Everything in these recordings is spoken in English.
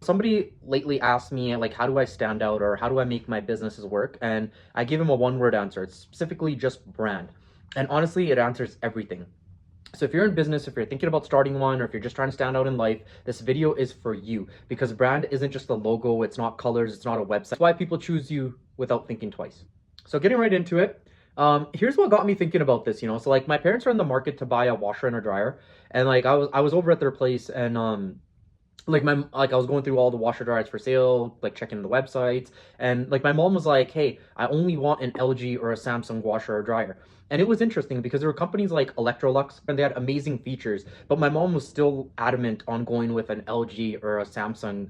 somebody lately asked me, like, how do I stand out or how do I make my businesses work? And I gave him a one-word answer. It's specifically just brand. And honestly, it answers everything. So if you're in business, if you're thinking about starting one, or if you're just trying to stand out in life, this video is for you, because brand isn't just a logo, it's not colors, it's not a website. That's why people choose you without thinking twice. So getting right into it, here's what got me thinking about this, So like my parents are in the market to buy a washer and a dryer, and like I was over at their place, and I was going through all the washer dryers for sale, like checking the websites, and like my mom was like, "Hey, I only want an LG or a Samsung washer or dryer." And it was interesting because there were companies like Electrolux and they had amazing features, but my mom was still adamant on going with an LG or a Samsung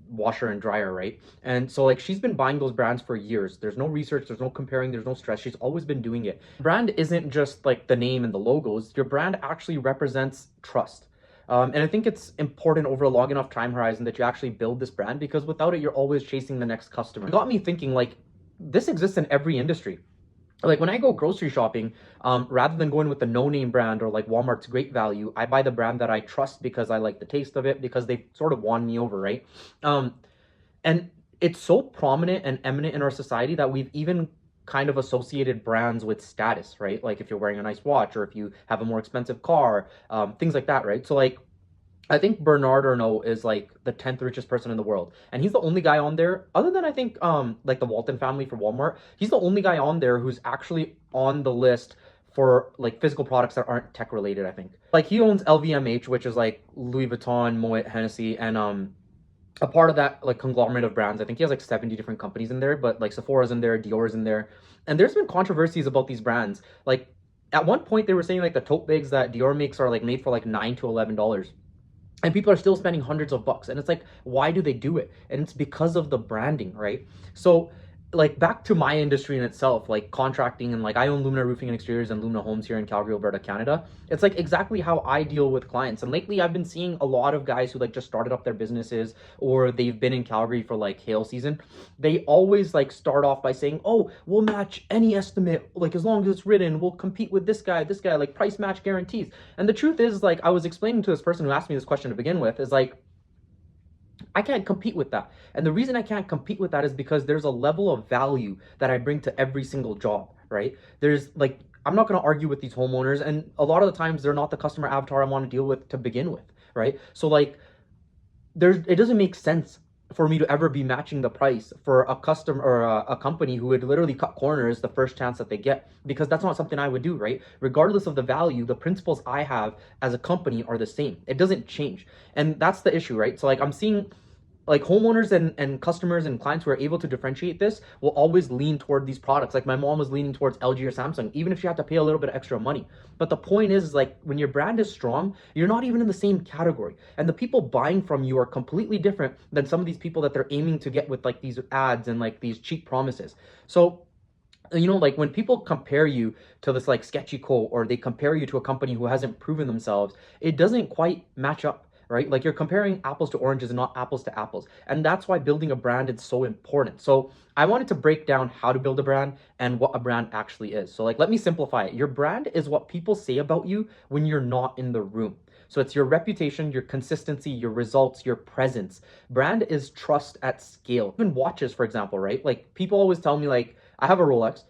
washer and dryer, right? And so like she's been buying those brands for years. There's no research, there's no comparing, there's no stress. She's always been doing it. Brand isn't just like the name and the logos. Your brand actually represents trust. And I think it's important over a long enough time horizon that you actually build this brand, because without it, you're always chasing the next customer. It got me thinking, like, this exists in every industry. Like when I go grocery shopping, rather than going with the no-name brand or like Walmart's Great Value, I buy the brand that I trust because I like the taste of it, because they sort of won me over, right? And it's so prominent and eminent in our society that we've even kind of associated brands with status, right? Like if you're wearing a nice watch or if you have a more expensive car, things like that, right? So like I think Bernard Arnault is like the 10th richest person in the world. And he's the only guy on there, other than I think like the Walton family for Walmart, he's the only guy on there who's actually on the list for like physical products that aren't tech related, I think. Like he owns LVMH, which is like Louis Vuitton, Moet Hennessy, and a part of that like conglomerate of brands. I think he has like 70 different companies in there, but like Sephora's in there, Dior's in there. And there's been controversies about these brands. Like at one point they were saying like the tote bags that Dior makes are like made for like $9 to $11. And people are still spending hundreds of bucks. And it's like, why do they do it? And it's because of the branding, right? So like back to my industry in itself, like contracting, and like I own Lumina Roofing and Exteriors and Lumina Homes here in Calgary, Alberta, Canada. It's like exactly how I deal with clients. And lately I've been seeing a lot of guys who like just started up their businesses, or they've been in Calgary for like hail season. They always like start off by saying, "Oh, we'll match any estimate, like as long as it's written, we'll compete with this guy, like price match guarantees." And the truth is, like I was explaining to this person who asked me this question to begin with, is like, I can't compete with that. And the reason I can't compete with that is because there's a level of value that I bring to every single job, right? There's like, I'm not going to argue with these homeowners, and a lot of the times they're not the customer avatar I want to deal with to begin with, right? So like it doesn't make sense for me to ever be matching the price for a customer or a company who would literally cut corners the first chance that they get, because that's not something I would do, right? Regardless of the value, the principles I have as a company are the same. It doesn't change. And that's the issue, right? So like I'm seeing like homeowners and customers and clients who are able to differentiate this will always lean toward these products. Like my mom was leaning towards LG or Samsung, even if she had to pay a little bit of extra money. But the point is like when your brand is strong, you're not even in the same category. And the people buying from you are completely different than some of these people that they're aiming to get with like these ads and like these cheap promises. So like when people compare you to this like sketchy quote, or they compare you to a company who hasn't proven themselves, it doesn't quite match up, right? Like you're comparing apples to oranges and not apples to apples. And that's why building a brand is so important. So I wanted to break down how to build a brand and what a brand actually is. So like, let me simplify it. Your brand is what people say about you when you're not in the room. So it's your reputation, your consistency, your results, your presence. Brand is trust at scale. Even watches, for example, right? Like people always tell me, like, I have a Rolex.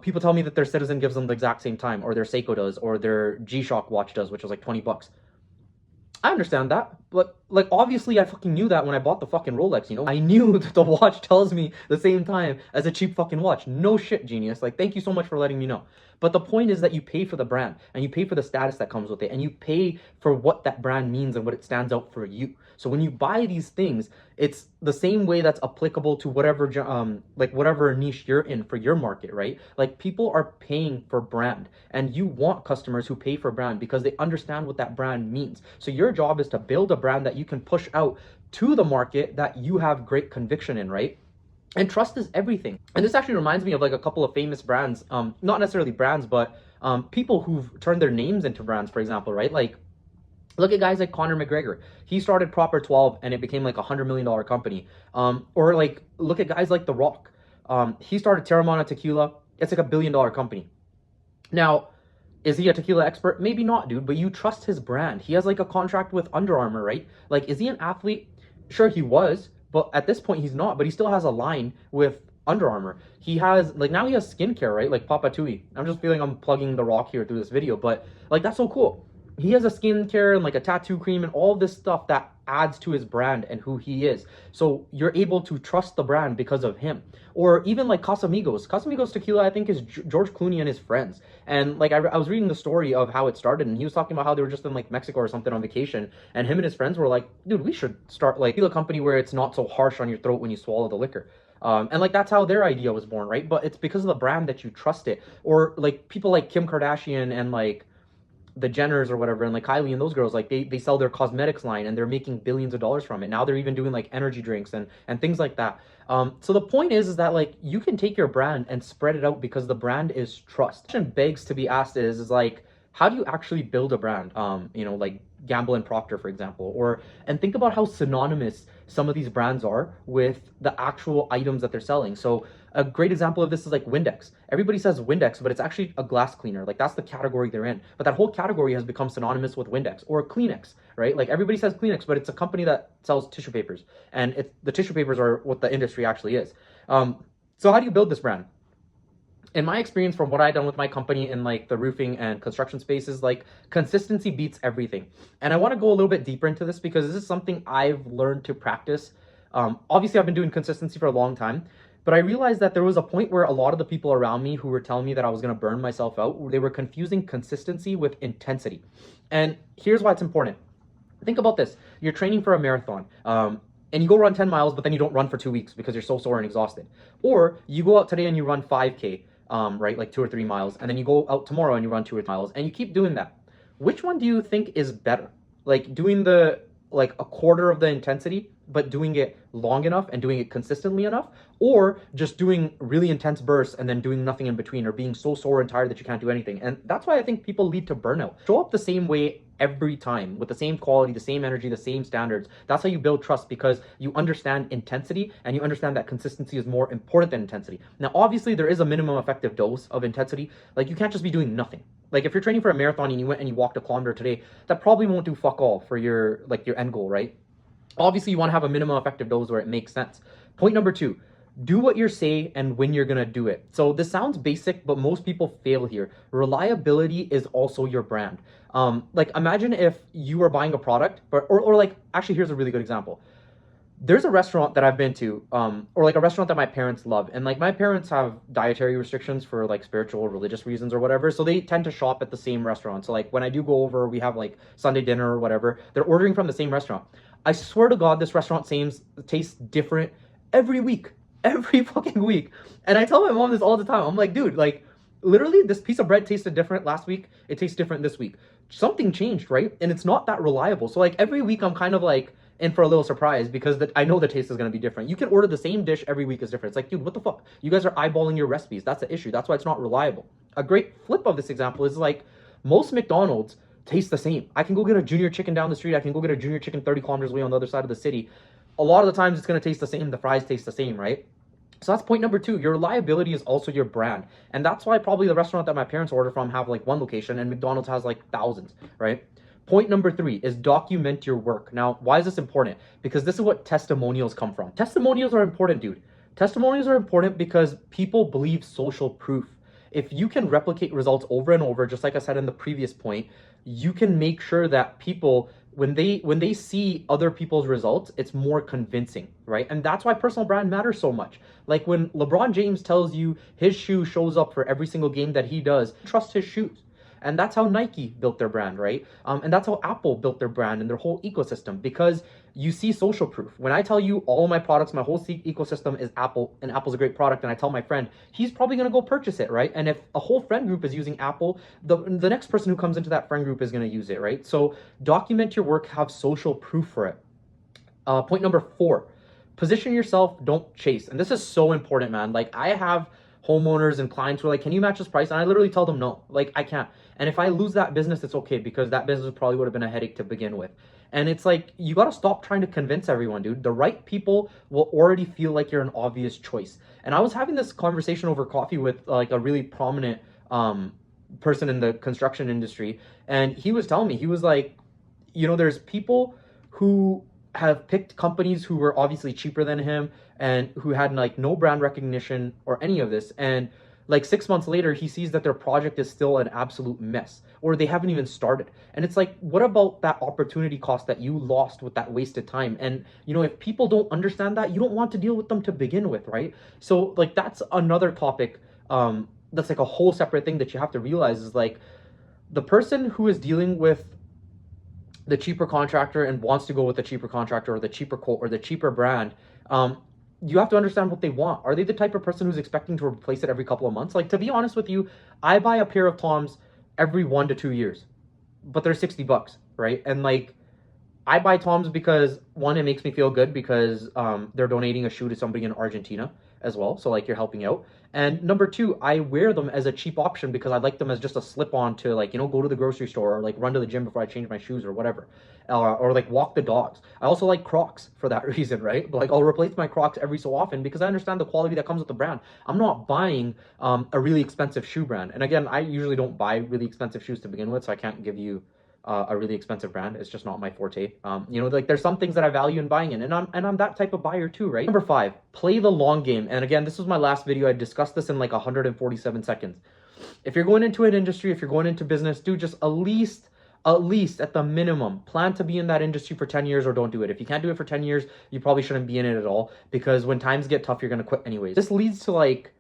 People tell me that their Citizen gives them the exact same time, or their Seiko does, or their G-Shock watch does, which is like 20 bucks. I understand that, but like obviously I fucking knew that when I bought the fucking Rolex, I knew that the watch tells me the same time as a cheap fucking watch. No shit, genius. Like, thank you so much for letting me know. But the point is that you pay for the brand, and you pay for the status that comes with it, and you pay for what that brand means and what it stands out for you. So when you buy these things, it's the same way that's applicable to whatever like whatever niche you're in for your market, right? Like people are paying for brand, and you want customers who pay for brand because they understand what that brand means. So your job is to build a brand that you can push out to the market that you have great conviction in, right? And trust is everything. And this actually reminds me of like a couple of famous brands, not necessarily brands, but people who've turned their names into brands, for example, right? Like, look at guys like Conor McGregor. He started Proper 12 and it became like $100 million company. Or like, look at guys like The Rock. He started Terramana Tequila. It's like $1 billion company. Now, is he a tequila expert? Maybe not, dude, but you trust his brand. He has like a contract with Under Armour, right? Like, is he an athlete? Sure, he was, but at this point he's not. But he still has a line with Under Armour. He has like now he has skincare, right? Like Papa Tui. I'm just feeling I'm plugging the rock here through this video, but like that's so cool. He has a skincare and like a tattoo cream and all this stuff that adds to his brand and who he is. So you're able to trust the brand because of him. Or even like Casamigos. Casamigos Tequila, I think, is George Clooney and his friends. And like I was reading the story of how it started, and he was talking about how they were just in like Mexico or something on vacation, and him and his friends were like, dude, we should start like a company where it's not so harsh on your throat when you swallow the liquor. And like that's how their idea was born, right? But it's because of the brand that you trust it. Or like people like Kim Kardashian and like the Jenners or whatever, and like Kylie and those girls, like they sell their cosmetics line and they're making billions of dollars from it. Now they're even doing like energy drinks and things like that. So the point is that like you can take your brand and spread it out because the brand is trust. The question begs to be asked is like, how do you actually build a brand? Like Gamble and Procter, for example, and think about how synonymous some of these brands are with the actual items that they're selling. So a great example of this is like Windex. Everybody says Windex, but it's actually a glass cleaner. Like that's the category they're in. But that whole category has become synonymous with Windex or Kleenex, right? Like everybody says Kleenex, but it's a company that sells tissue papers, and the tissue papers are what the industry actually is. So how do you build this brand? In my experience, from what I've done with my company in like the roofing and construction spaces, like consistency beats everything. And I want to go a little bit deeper into this because this is something I've learned to practice. Obviously, I've been doing consistency for a long time, but I realized that there was a point where a lot of the people around me who were telling me that I was going to burn myself out, they were confusing consistency with intensity. And here's why it's important. Think about this. You're training for a marathon. And you go run 10 miles, but then you don't run for 2 weeks because you're so sore and exhausted. Or you go out today and you run 5K, right? Like 2 or 3 miles. And then you go out tomorrow and you run 2 or 3 miles. And you keep doing that. Which one do you think is better? Like doing like a quarter of the intensity, but doing it long enough and doing it consistently enough? Or just doing really intense bursts and then doing nothing in between, or being so sore and tired that you can't do anything? And that's why I think people lead to burnout. Show up the same way every time with the same quality, the same energy, the same standards. That's how you build trust, because you understand intensity and you understand that consistency is more important than intensity. Now, obviously there is a minimum effective dose of intensity. Like you can't just be doing nothing. Like if you're training for a marathon and you went and you walked a kilometer today, that probably won't do fuck all for your end goal, right? Obviously you want to have a minimum effective dose where it makes sense. Point number 2, do what you say and when you're going to do it. So this sounds basic, but most people fail here. Reliability is also your brand. Like imagine if you were buying a product, or like, actually, here's a really good example. There's a restaurant that I've been to, or like a restaurant that my parents love. And like my parents have dietary restrictions for like spiritual or religious reasons or whatever. So they tend to shop at the same restaurant. So like when I do go over, we have like Sunday dinner or whatever, they're ordering from the same restaurant. I swear to God, this restaurant tastes different every week. Every fucking week. And I tell my mom this all the time. I'm like, dude, like literally this piece of bread tasted different last week. It tastes different this week. Something changed, right? And it's not that reliable. So like every week I'm kind of like in for a little surprise because I know the taste is going to be different. You can order the same dish every week is different. It's like, dude, what the fuck? You guys are eyeballing your recipes. That's the issue. That's why it's not reliable. A great flip of this example is like most McDonald's taste the same. I can go get a junior chicken down the street. I can go get a junior chicken 30 kilometers away on the other side of the city. A lot of the times it's going to taste the same. The fries taste the same, right? So that's point number 2. Your reliability is also your brand. And that's why probably the restaurant that my parents order from have like one location and McDonald's has like thousands, right? Point number 3 is document your work. Now, why is this important? Because this is what testimonials come from. Testimonials are important, dude. Testimonials are important because people believe social proof. If you can replicate results over and over, just like I said in the previous point, you can make sure that people, when they see other people's results, it's more convincing, right? And that's why personal brand matters so much. Like when LeBron James tells you his shoe shows up for every single game that he does, trust his shoes. And that's how Nike built their brand, right? And that's how Apple built their brand and their whole ecosystem, because you see social proof. When I tell you all my products, my whole ecosystem is Apple, and Apple's a great product, and I tell my friend, he's probably going to go purchase it, right? And if a whole friend group is using Apple, the next person who comes into that friend group is going to use it, right? So document your work, have social proof for it. Point number 4, position yourself, don't chase. And this is so important, man. Like I have homeowners and clients who are like, can you match this price? And I literally tell them no, like I can't. And if I lose that business, it's okay, because that business probably would have been a headache to begin with. And it's like, you got to stop trying to convince everyone, dude. The right people will already feel like you're an obvious choice. And I was having this conversation over coffee with like a really prominent person in the construction industry. And he was telling me, he was like, there's people who have picked companies who were obviously cheaper than him and who had like no brand recognition or any of this. And like 6 months later, he sees that their project is still an absolute mess, or they haven't even started. And it's like, what about that opportunity cost that you lost with that wasted time? And if people don't understand that, you don't want to deal with them to begin with, right? So like that's another topic. That's like a whole separate thing that you have to realize is like the person who is dealing with the cheaper contractor and wants to go with the cheaper contractor or the cheaper quote or the cheaper brand, you have to understand what they want. Are they the type of person who's expecting to replace it every couple of months? Like, to be honest with you, I buy a pair of Toms every 1 to 2 years, but they're $60, right? And like, I buy Toms because one, it makes me feel good because they're donating a shoe to somebody in Argentina as well. So like you're helping out. And number two, I wear them as a cheap option because I like them as just a slip on to like, go to the grocery store or like run to the gym before I change my shoes or whatever. Or like walk the dogs. I also like Crocs for that reason, right? But like I'll replace my Crocs every so often because I understand the quality that comes with the brand. I'm not buying a really expensive shoe brand. And again, I usually don't buy really expensive shoes to begin with, so I can't give you a really expensive brand. It's just not my forte. Like there's some things that I value in buying in, and I'm that type of buyer too, right? Number 5, play the long game. And again, this was my last video. I discussed this in like 147 seconds. If you're going into an industry, if you're going into business, do just at least at the minimum plan to be in that industry for 10 years, or don't do it. If you can't do it for 10 years, you probably shouldn't be in it at all, because when times get tough, you're going to quit anyways. This leads to like,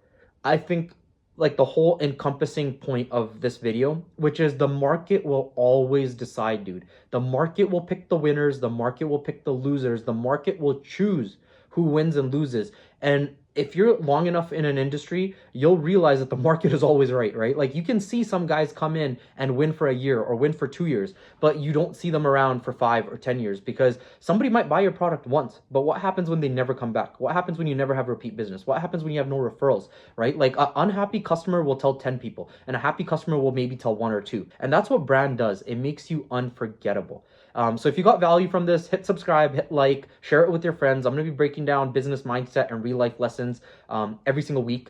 I think, like the whole encompassing point of this video, which is the market will always decide, dude. The market will pick the winners. The market will pick the losers. The market will choose who wins and loses. And if you're long enough in an industry, you'll realize that the market is always right, right? Like you can see some guys come in and win for a year or win for 2 years, but you don't see them around for 5 or 10 years because somebody might buy your product once, but what happens when they never come back? What happens when you never have repeat business? What happens when you have no referrals, right? Like an unhappy customer will tell 10 people and a happy customer will maybe tell 1 or 2. And that's what brand does. It makes you unforgettable. So if you got value from this, hit subscribe, hit like, share it with your friends. I'm going to be breaking down business mindset and real life lessons every single week.